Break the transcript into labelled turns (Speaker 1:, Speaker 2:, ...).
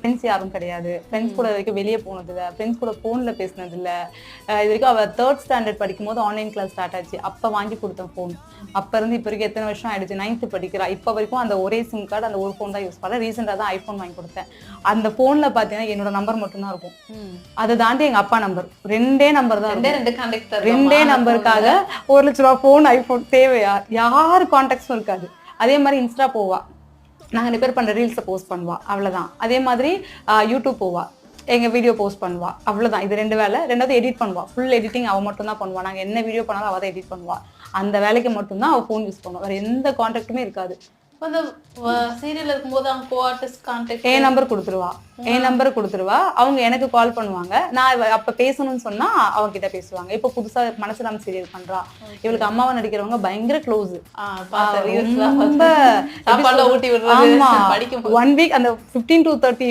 Speaker 1: Friends யாரும் கிடையாது. Friends கூட வரைக்கும் வெளியே போனதில்லை, ஃப்ரெண்ட்ஸ் கூட ஃபோனில் பேசினதில்லை. இது வரைக்கும் அவள் 3rd ஸ்டாண்டர்ட் படிக்கும்போது ஆன்லைன் கிளாஸ் ஸ்டார்ட் ஆச்சு. அப்போ வாங்கி கொடுத்தேன் ஃபோன். அப்போ இருந்து இப்போ வரைக்கும் எத்தனை வருஷம் ஆயிடுச்சு, 9th படிக்கிறா. இப்போ வரைக்கும் அந்த ஒரே சிம் கார்டு, அந்த ஒரு ஃபோன் தான் யூஸ் பண்ணேன். ரீசெண்டாக தான் ஐஃபோன் வாங்கி கொடுத்தேன். அந்த ஃபோனில் பார்த்தீங்கன்னா என்னோட நம்பர் மட்டும்தான் இருக்கும். அதை தாண்டி எங்கள் அப்பா நம்பர், 2 நம்பர் தான். 2 நம்பருக்காக 1 லட்ச ரூபா ஃபோன், ஐஃபோன் தேவையா? யார் கான்டாக்ட்ஸும் இருக்காது. அதே மாதிரி இன்ஸ்டா போவா, நாங்கள் ரிப்பேர் பண்ணுற ரீல்ஸை போஸ்ட் பண்ணுவா, அவ்வளோதான். அதே மாதிரி யூடியூப் போவா, எங்கள் வீடியோ போஸ்ட் பண்ணுவா, அவ்வளோதான். இது 2 வேலை. 2வது எடிட் பண்ணுவா. ஃபுல் எடிட்டிங் அவள் மட்டும் தான் பண்ணுவா. நாங்கள் என்ன வீடியோ பண்ணாலும் அவள் தான் எடிட் பண்ணுவா. அந்த வேலைக்கு மட்டும்தான் அவள் ஃபோன் யூஸ் பண்ணுவா. வேறு எந்த கான்டாக்ட்டுமே இருக்காது.
Speaker 2: அந்த சீரியல் இருக்கும்போது அவங்க கோ-ஆர்டிஸ்ட் கான்டாக்ட்
Speaker 1: என் நம்பர் கொடுத்துருவா. அவங்க எனக்கு கால் பண்ணுவாங்க. நான் அப்ப பேசணும்னு சொன்னா அவங்க கிட்ட பேசுவாங்க. இப்ப புதுசா மனசுராம் சீரியல் பண்றா. இவளுக்கு அம்மாவை நடிக்கிறவங்க பயங்கர க்ளோஸ். ரொம்ப
Speaker 2: 1 வீக்
Speaker 1: அந்த 15 to 30